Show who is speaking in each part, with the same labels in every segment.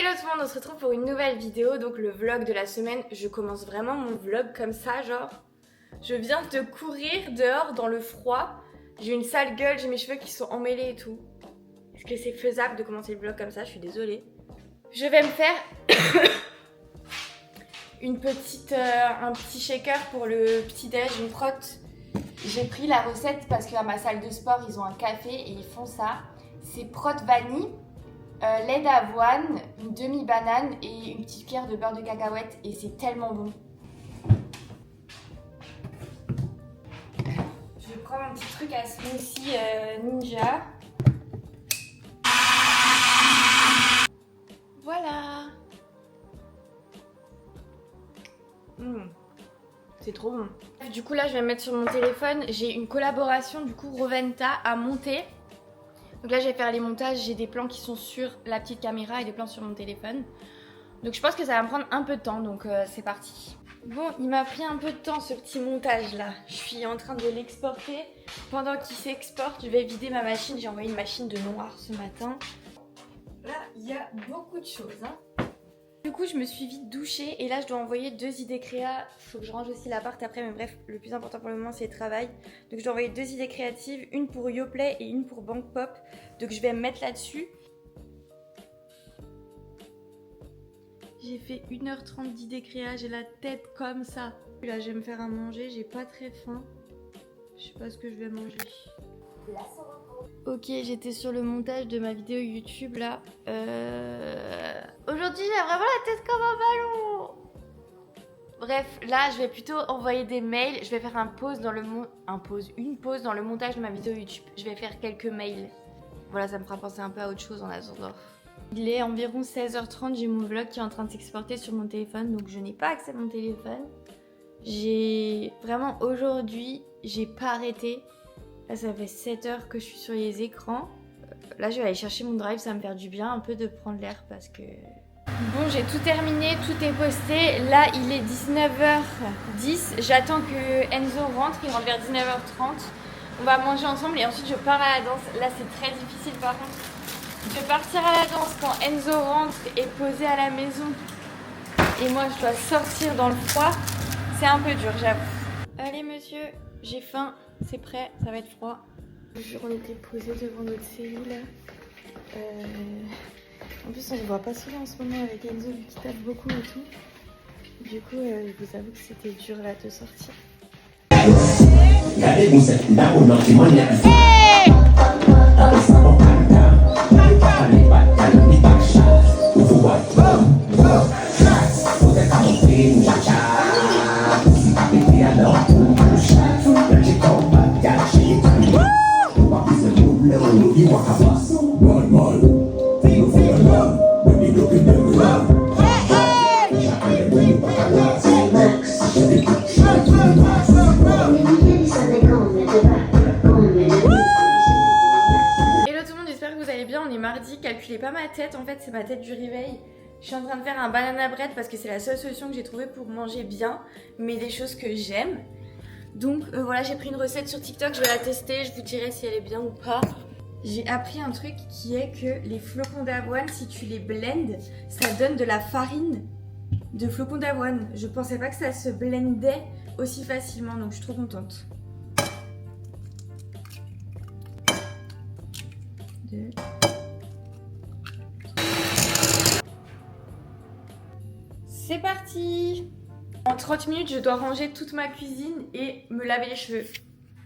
Speaker 1: Hello tout le monde, on se retrouve pour une nouvelle vidéo, donc le vlog de la semaine. Je commence vraiment mon vlog comme ça, genre je viens de courir dehors dans le froid, j'ai une sale gueule, j'ai mes cheveux qui sont emmêlés et tout. Est-ce que c'est faisable de commencer le vlog comme ça? Je suis désolée. Je vais me faire un petit shaker pour le petit-déj, une crotte. J'ai pris la recette parce qu'à ma salle de sport, ils ont un café et ils font ça. C'est prot vanille, lait d'avoine, une demi-banane et une petite cuillère de beurre de cacahuète et c'est tellement bon. Je vais prendre un petit truc à smoothie ninja. Voilà. C'est trop bon. Du coup là je vais me mettre sur mon téléphone. J'ai une collaboration du coup Roventa à monter. Donc là je vais faire les montages. J'ai des plans qui sont sur la petite caméra et des plans sur mon téléphone. Donc je pense que ça va me prendre un peu de temps. Donc c'est parti. Bon, il m'a pris un peu de temps ce petit montage là. Je suis en train de l'exporter. Pendant qu'il s'exporte, je vais vider ma machine. J'ai envoyé une machine de noir ce matin. Là il y a beaucoup de choses hein. Du coup je me suis vite douchée et là je dois envoyer 2 idées créa. Faut que je range aussi l'appart après, mais bref, le plus important pour le moment c'est le travail. Donc je dois envoyer 2 idées créatives, une pour Yoplait et une pour Bank Pop. Donc je vais me mettre là-dessus. J'ai fait 1h30 d'idées créa, j'ai la tête comme ça. Là je vais me faire à manger, j'ai pas très faim. Je sais pas ce que je vais manger. Ok, j'étais sur le montage de ma vidéo YouTube là. Aujourd'hui j'ai vraiment la tête comme un ballon. Bref, là je vais plutôt envoyer des mails. Je vais faire une pause dans le montage de ma vidéo YouTube. Je vais faire quelques mails. Voilà, ça me fera penser un peu à autre chose en attendant. Il est environ 16h30, j'ai mon vlog qui est en train de s'exporter sur mon téléphone. Donc je n'ai pas accès à mon téléphone. J'ai vraiment aujourd'hui, j'ai pas arrêté. Là, ça fait 7 heures que je suis sur les écrans. Là, je vais aller chercher mon drive, ça va me faire du bien un peu de prendre l'air parce que... Bon, j'ai tout terminé, tout est posté. Là, il est 19h10. J'attends que Enzo rentre, il rentre vers 19h30. On va manger ensemble et ensuite je pars à la danse. Là, c'est très difficile par contre. De partir à la danse quand Enzo rentre et posé à la maison. Et moi, je dois sortir dans le froid. C'est un peu dur, j'avoue. Allez, monsieur, j'ai faim. C'est prêt, ça va être froid. On était posé devant notre série là. En plus on ne voit pas souvent en ce moment avec Enzo vu qu'il tape beaucoup et tout. Du coup je vous avoue que c'était dur là de sortir. Calculez pas ma tête, en fait c'est ma tête du réveil. Je suis en train de faire un banana bread parce que c'est la seule solution que j'ai trouvée pour manger bien, mais des choses que j'aime. Donc voilà, j'ai pris une recette sur TikTok, je vais la tester, je vous dirai si elle est bien ou pas. J'ai appris un truc qui est que les flocons d'avoine, si tu les blendes, ça donne de la farine de flocons d'avoine. Je pensais pas que ça se blendait aussi facilement, donc je suis trop contente. 2. C'est parti! En 30 minutes, je dois ranger toute ma cuisine et me laver les cheveux.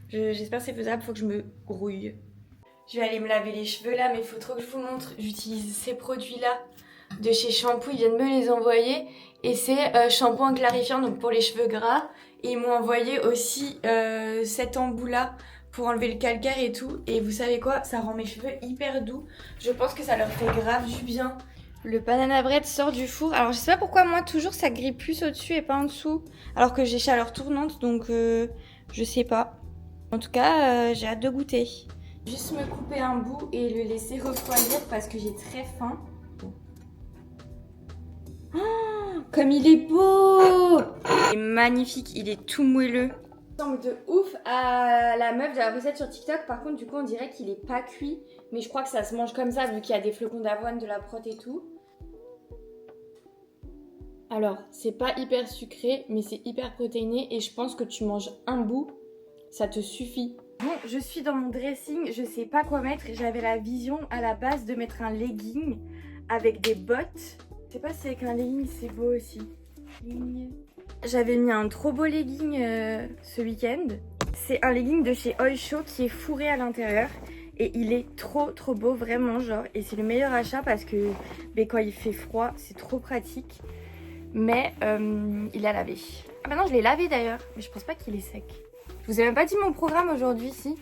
Speaker 1: J'espère que c'est faisable, faut que je me grouille. Je vais aller me laver les cheveux là, mais il faut trop que je vous montre. J'utilise ces produits-là de chez Shampoo, ils viennent me les envoyer. Et c'est shampoing clarifiant, donc pour les cheveux gras. Et ils m'ont envoyé aussi cet embout-là pour enlever le calcaire et tout. Et vous savez quoi? Ça rend mes cheveux hyper doux. Je pense que ça leur fait grave du bien. Le banana bread sort du four. Alors je sais pas pourquoi moi toujours ça grille plus au-dessus et pas en dessous. Alors que j'ai chaleur tournante donc je sais pas. En tout cas j'ai hâte de goûter. Juste me couper un bout et le laisser refroidir parce que j'ai très faim. Oh, comme il est beau! Il est magnifique, il est tout moelleux. Il ressemble de ouf à la meuf de la recette sur TikTok. Par contre du coup on dirait qu'il est pas cuit. Mais je crois que ça se mange comme ça vu qu'il y a des flocons d'avoine, de la prot et tout. Alors, c'est pas hyper sucré, mais c'est hyper protéiné et je pense que tu manges un bout, ça te suffit. Bon, je suis dans mon dressing, je sais pas quoi mettre. J'avais la vision à la base de mettre un legging avec des bottes. Je sais pas si avec un legging c'est beau aussi. J'avais mis un trop beau legging ce week-end. C'est un legging de chez Oysho qui est fourré à l'intérieur. Et il est trop beau, vraiment genre. Et c'est le meilleur achat parce que quand il fait froid, c'est trop pratique. Mais il a lavé. Ah bah non, je l'ai lavé d'ailleurs. Mais je pense pas qu'il est sec. Je vous ai même pas dit mon programme aujourd'hui, si.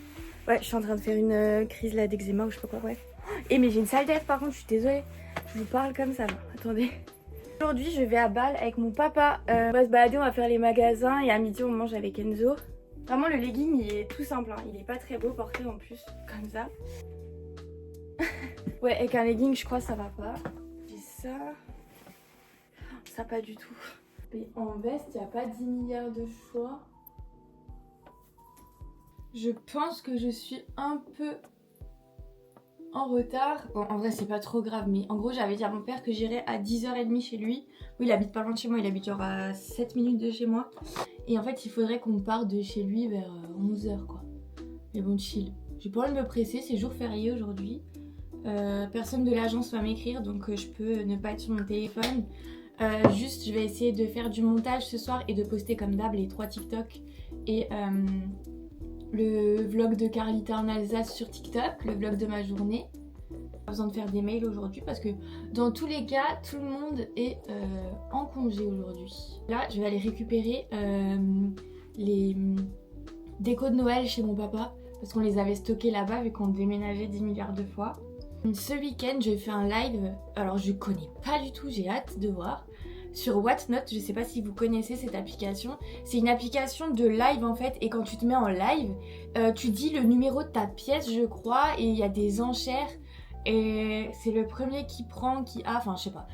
Speaker 1: Ouais, je suis en train de faire une crise là d'eczéma ou je sais pas quoi, ouais. Et mais j'ai une sale tête par contre, je suis désolée. Je vous parle comme ça, là. Attendez. Aujourd'hui, je vais à Bâle avec mon papa. On va se balader, on va faire les magasins et à midi, on mange avec Enzo. Vraiment, le legging, il est tout simple. Hein. Il est pas très beau porté en plus, comme ça. Ouais, avec un legging, je crois ça va pas. J'ai ça. Ça, pas du tout. Et en veste, il n'y a pas 10 milliards de choix. Je pense que je suis un peu en retard. Bon, en vrai, c'est pas trop grave, mais en gros, j'avais dit à mon père que j'irais à 10h30 chez lui. Oui, il habite pas loin de chez moi, il habite genre à 7 minutes de chez moi. Et en fait, il faudrait qu'on parte de chez lui vers 11h, quoi. Mais bon, chill. J'ai pas envie de me presser, c'est jour férié aujourd'hui. Personne de l'agence va m'écrire, donc je peux ne pas être sur mon téléphone. Juste, je vais essayer de faire du montage ce soir et de poster comme d'hab les 3 TikTok et le vlog de Carlita en Alsace sur TikTok, le vlog de ma journée. Pas besoin de faire des mails aujourd'hui parce que dans tous les cas, tout le monde est en congé aujourd'hui. Là, je vais aller récupérer les décos de Noël chez mon papa parce qu'on les avait stockés là-bas vu qu'on déménageait 10 milliards de fois. Ce week-end, je fais un live, alors je connais pas du tout, j'ai hâte de voir. Sur Whatnot, je sais pas si vous connaissez cette application. C'est une application de live en fait, et quand tu te mets en live, tu dis le numéro de ta pièce, je crois, et il y a des enchères. Et c'est le premier qui prend, qui a, enfin je sais pas.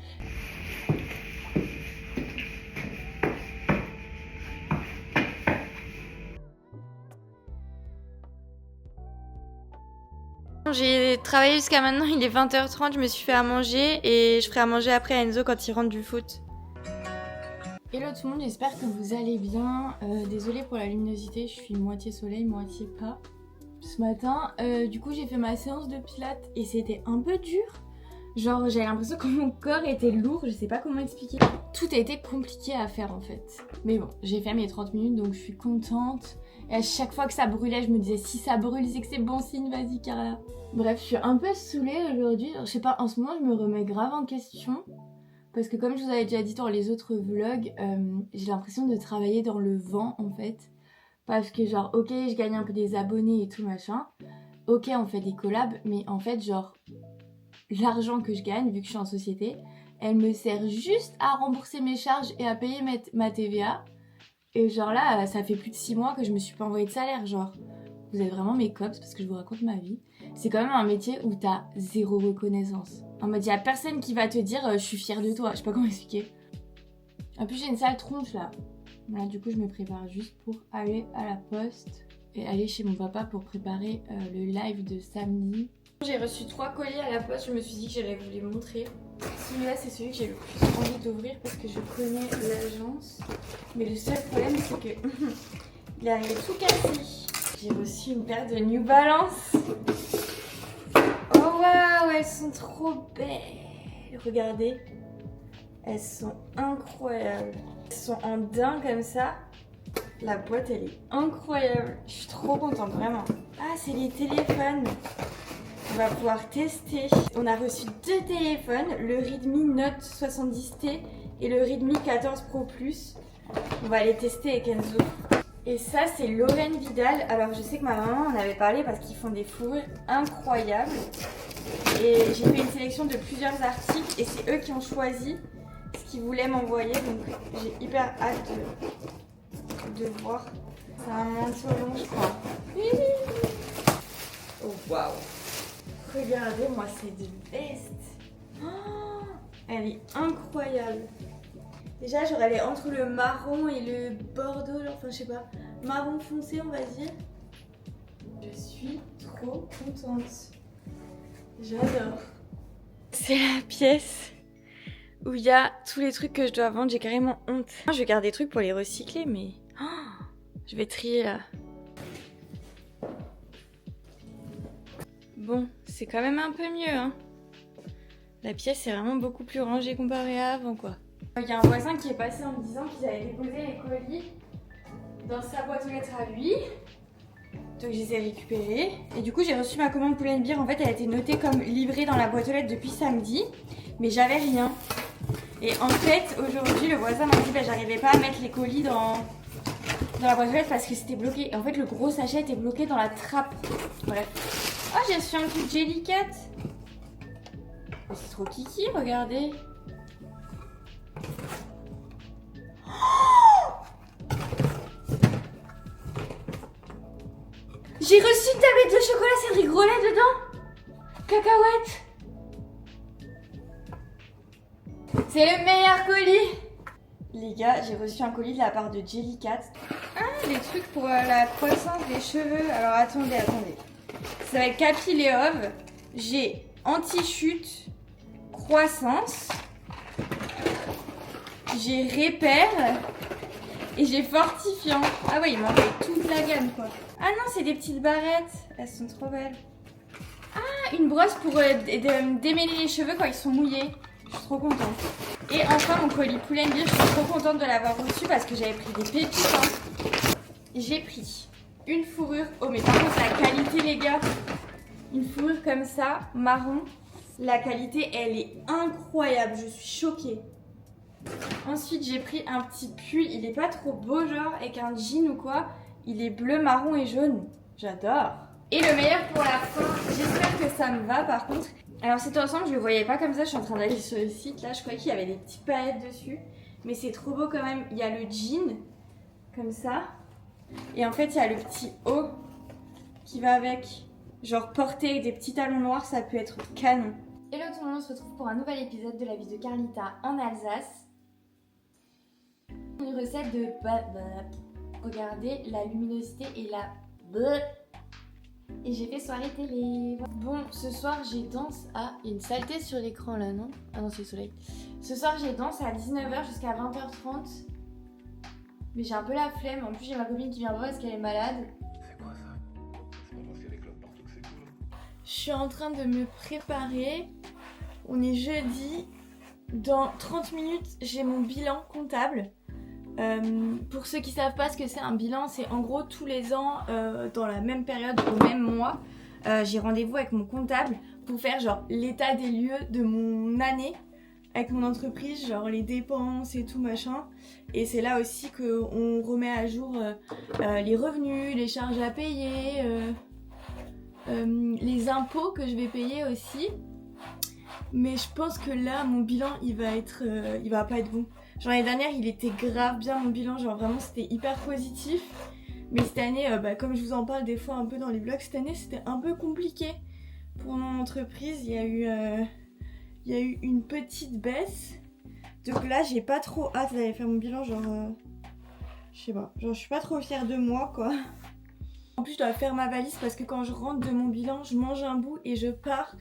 Speaker 1: J'ai travaillé jusqu'à maintenant, il est 20h30, je me suis fait à manger et je ferai à manger après à Enzo quand il rentre du foot. Hello tout le monde, j'espère que vous allez bien. Désolée pour la luminosité, je suis moitié soleil, moitié pas. Ce matin, du coup j'ai fait ma séance de pilates et c'était un peu dur. Genre j'avais l'impression que mon corps était lourd, je sais pas comment expliquer. Tout a été compliqué à faire en fait. Mais bon, j'ai fait mes 30 minutes donc je suis contente. Et à chaque fois que ça brûlait, je me disais si ça brûle c'est que c'est bon signe, vas-y Carla. Bref, je suis un peu saoulée aujourd'hui. Je sais pas, en ce moment je me remets grave en question. Parce que comme je vous avais déjà dit dans les autres vlogs, j'ai l'impression de travailler dans le vent en fait. Parce que genre ok je gagne un peu des abonnés et tout machin. Ok on fait des collabs mais en fait genre l'argent que je gagne vu que je suis en société, elle me sert juste à rembourser mes charges et à payer ma TVA. Et genre là ça fait plus de 6 mois que je me suis pas envoyé de salaire genre. Vous êtes vraiment mes cops parce que je vous raconte ma vie. C'est quand même un métier où t'as zéro reconnaissance. En mode, y'a personne qui va te dire je suis fière de toi. Je sais pas comment expliquer. En plus, j'ai une sale tronche là. Voilà, du coup, je me prépare juste pour aller à la poste et aller chez mon papa pour préparer le live de samedi. J'ai reçu 3 colis à la poste. Je me suis dit que j'allais vous les montrer. Celui-là, c'est celui que j'ai le plus envie d'ouvrir parce que je connais l'agence. Mais le seul problème, c'est que il est arrivé tout cassé. J'ai reçu une paire de New Balance. Oh waouh, elles sont trop belles. Regardez, elles sont incroyables. Elles sont en daim comme ça. La boîte, elle est incroyable. Je suis trop contente, vraiment. Ah, c'est les téléphones. On va pouvoir tester. On a reçu 2 téléphones, le Redmi Note 70T et le Redmi 14 Pro Plus. On va les tester avec Enzo. Et ça, c'est Lorraine Vidal. Alors, je sais que ma maman en avait parlé parce qu'ils font des fourrures incroyables. Et j'ai fait une sélection de plusieurs articles et c'est eux qui ont choisi ce qu'ils voulaient m'envoyer. Donc, j'ai hyper hâte de voir. C'est un manteau long, je crois. Oh, waouh! Regardez, moi, c'est de veste. Oh, elle est incroyable. Déjà, genre, elle est entre le marron et le bordeaux, genre, enfin, je sais pas, marron foncé, on va dire. Je suis trop contente. J'adore. C'est la pièce où il y a tous les trucs que je dois vendre. J'ai carrément honte. Je vais garder des trucs pour les recycler, mais je vais trier là. Bon, c'est quand même un peu mieux, hein. La pièce est vraiment beaucoup plus rangée comparée à avant, quoi. Il y a un voisin qui est passé en me disant qu'ils avaient déposé les colis dans sa boîte aux lettres à lui. Donc je les ai récupérés. Et du coup, j'ai reçu ma commande poulet bière. En fait, elle a été notée comme livrée dans la boîte aux lettres depuis samedi. Mais j'avais rien. Et en fait, aujourd'hui, le voisin m'a dit j'arrivais pas à mettre les colis dans la boîte aux lettres parce que c'était bloqué. Et en fait, le gros sachet était bloqué dans la trappe. Bref. Oh, j'ai reçu un truc Jellycat. Oh, c'est trop kiki, regardez. J'ai reçu une tablette de chocolat Cédric Grolet dedans. Cacahuète. C'est le meilleur colis. Les gars, j'ai reçu un colis de la part de Jellycat. Ah, des trucs pour la croissance des cheveux. Alors attendez. Ça va être Capiléov. J'ai anti-chute, croissance. J'ai répère. Et j'ai fortifiant. Ah ouais, il m'a envoyé toute la gamme quoi. Ah non, c'est des petites barrettes. Elles sont trop belles. Ah, une brosse pour démêler les cheveux quand ils sont mouillés. Je suis trop contente. Et enfin mon colis poulet bière, je suis trop contente de l'avoir reçu parce que j'avais pris des pépites. Hein. J'ai pris une fourrure. Oh mais par contre la qualité les gars. Une fourrure comme ça, marron. La qualité elle est incroyable. Je suis choquée. Ensuite j'ai pris un petit pull. Il est pas trop beau genre avec un jean ou quoi. Il est bleu, marron et jaune. J'adore. Et le meilleur pour la fin. J'espère que ça me va par contre. Alors cet ensemble je le voyais pas comme ça, je suis en train d'aller sur le site là, je croyais qu'il y avait des petites paillettes dessus. Mais c'est trop beau quand même, il y a le jean, comme ça. Et en fait il y a le petit haut qui va avec. Genre porté avec des petits talons noirs, ça peut être canon. Hello tout le monde, on se retrouve pour un nouvel épisode de la vie de Carlita en Alsace. Une recette de... Regardez la luminosité et la... Et j'ai fait soirée télé. Bon, ce soir j'ai danse à... Il y a une saleté sur l'écran là, non? Ah non, c'est le soleil. Ce soir j'ai danse à 19h jusqu'à 20h30. Mais j'ai un peu la flemme. En plus j'ai ma copine qui vient voir parce qu'elle est malade.
Speaker 2: C'est quoi ça? C'est pas parce qu'il y a des clubs partout que c'est cool.
Speaker 1: Je suis en train de me préparer. On est jeudi. Dans 30 minutes, j'ai mon bilan comptable. Pour ceux qui savent pas ce que c'est un bilan, c'est en gros tous les ans dans la même période, au même mois, j'ai rendez-vous avec mon comptable pour faire genre l'état des lieux de mon année avec mon entreprise, genre les dépenses et tout machin. Et c'est là aussi qu'on remet à jour les revenus, les charges à payer, les impôts que je vais payer aussi. Mais je pense que là mon bilan il va pas être bon. Genre l'année dernière il était grave bien mon bilan, genre vraiment c'était hyper positif. Mais cette année, comme je vous en parle des fois un peu dans les vlogs, cette année c'était un peu compliqué pour mon entreprise. Il y a eu une petite baisse. Donc là j'ai pas trop hâte d'aller faire mon bilan, genre je sais pas, genre je suis pas trop fière de moi quoi. En plus je dois faire ma valise parce que quand je rentre de mon bilan, je mange un bout et je pars.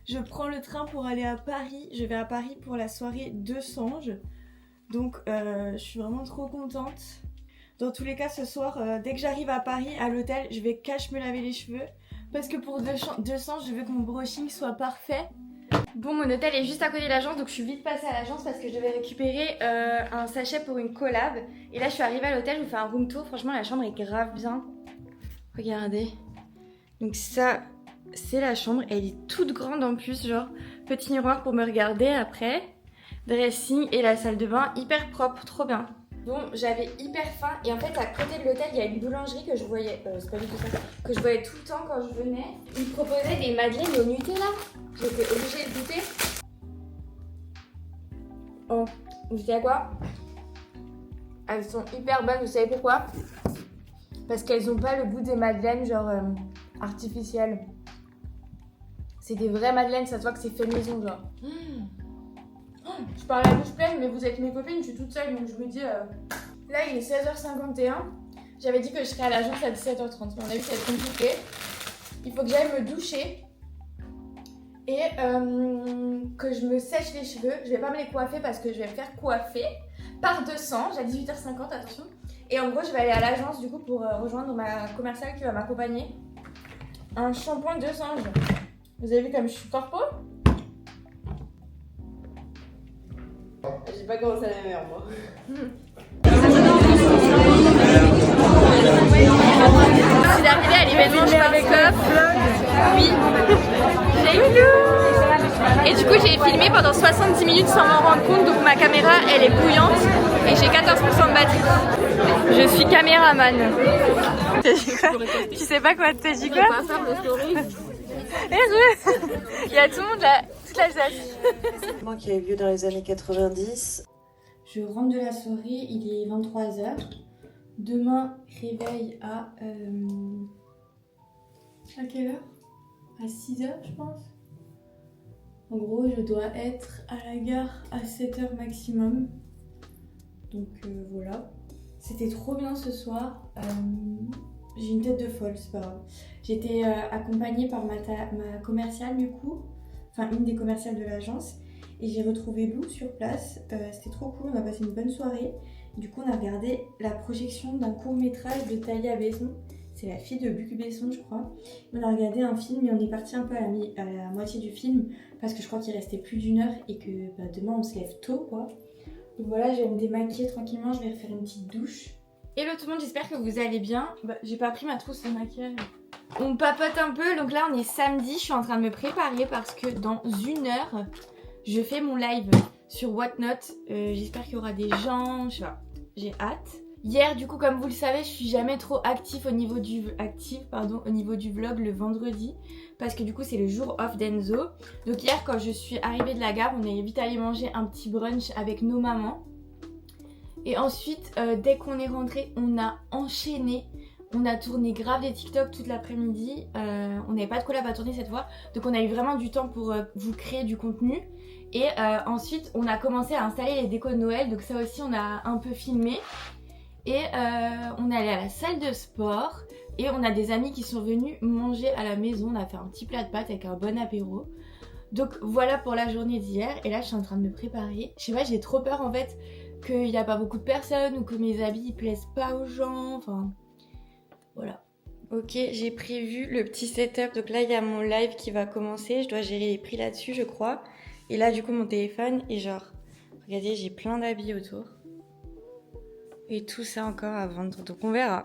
Speaker 1: Je prends le train pour aller à Paris. Je vais à Paris pour la soirée de Sange. Donc je suis vraiment trop contente. Dans tous les cas ce soir, dès que j'arrive à Paris, à l'hôtel, je vais cache me laver les cheveux. Parce que pour 200, je veux que mon brushing soit parfait. Bon, mon hôtel est juste à côté de l'agence, donc je suis vite passée à l'agence parce que je devais récupérer un sachet pour une collab. Et là je suis arrivée à l'hôtel, je vous fais un room tour. Franchement la chambre est grave bien. Regardez. Donc ça... c'est la chambre, elle est toute grande en plus, genre petit miroir pour me regarder après, dressing et la salle de bain hyper propre, trop bien. Bon, j'avais hyper faim et en fait à côté de l'hôtel il y a une boulangerie que je voyais, c'est pas du tout ça, que je voyais tout le temps quand je venais. Ils me proposaient des madeleines au Nutella, j'étais obligée de goûter. Oh, vous savez quoi? Elles sont hyper bonnes, vous savez pourquoi? Parce qu'elles ont pas le goût des madeleines genre artificielles. C'est des vraies madeleines, ça se voit que c'est fait maison genre. Je parle à la bouche pleine mais vous êtes mes copines, je suis toute seule donc je me dis là il est 16h51. J'avais dit que je serais à l'agence à 17h30 mais on a vu que ça va être compliqué. Il faut que j'aille me doucher et que je me sèche les cheveux. Je vais pas me les coiffer parce que je vais me faire coiffer par 200, j'ai à 18h50, attention. Et en gros, je vais aller à l'agence du coup pour rejoindre ma commerciale qui va m'accompagner. Un shampoing de singe. Vous avez vu comme je suis corpo?
Speaker 3: J'ai pas commencé à la même heure, moi.
Speaker 1: Je suis arrivée à l'événement Schwarzkopf. Oui. Et du coup, j'ai filmé pendant 70 minutes sans m'en rendre compte. Donc ma caméra, elle est bouillante et j'ai 14% de batterie. Je suis caméraman. Tu sais pas quoi? T'as dit quoi? Il y a tout le monde là, toute l'Alsace.
Speaker 3: Qui a eu lieu dans les années 90.
Speaker 1: Je rentre de la soirée, il est 23h. Demain, réveil à quelle heure? À 6h, je pense. En gros, je dois être à la gare à 7h maximum. Donc voilà. C'était trop bien ce soir. J'ai une tête de folle, c'est pas grave. J'étais accompagnée par ma commerciale du coup. Enfin, une des commerciales de l'agence. Et j'ai retrouvé Lou sur place. C'était trop cool, on a passé une bonne soirée. Du coup, on a regardé la projection d'un court-métrage de Talia Besson. C'est la fille de Luc Besson, je crois. On a regardé un film et on est parti un peu à la moitié du film parce que je crois qu'il restait plus d'1 heure et que demain on se lève tôt, quoi. Donc voilà, je vais me démaquiller tranquillement, je vais refaire une petite douche. Hello tout le monde, j'espère que vous allez bien. J'ai pas pris ma trousse de maquillage. On papote un peu, donc là on est samedi, je suis en train de me préparer parce que dans 1 heure, je fais mon live sur Whatnot. J'espère qu'il y aura des gens, je sais pas, j'ai hâte. Hier du coup, comme vous le savez, je suis jamais trop active au niveau du vlog le vendredi parce que du coup c'est le jour off d'Enzo. Donc hier quand je suis arrivée de la gare, on est vite allé manger un petit brunch avec nos mamans. Et ensuite, dès qu'on est rentré, on a enchaîné. On a tourné grave des TikTok toute l'après-midi. On n'avait pas de collab à tourner cette fois. Donc on a eu vraiment du temps pour vous créer du contenu. Et ensuite, on a commencé à installer les décos de Noël. Donc ça aussi, on a un peu filmé. Et on est allé à la salle de sport. Et on a des amis qui sont venus manger à la maison. On a fait un petit plat de pâtes avec un bon apéro. Donc voilà pour la journée d'hier. Et là, je suis en train de me préparer. Je sais pas, j'ai trop peur en fait qu'il n'y a pas beaucoup de personnes ou que mes habits ils plaisent pas aux gens. Enfin, voilà. Ok, j'ai prévu le petit setup. Donc là, il y a mon live qui va commencer. Je dois gérer les prix là-dessus, je crois. Et là, du coup, mon téléphone est genre... Regardez, j'ai plein d'habits autour. Et tout ça encore à vendre. Donc on verra.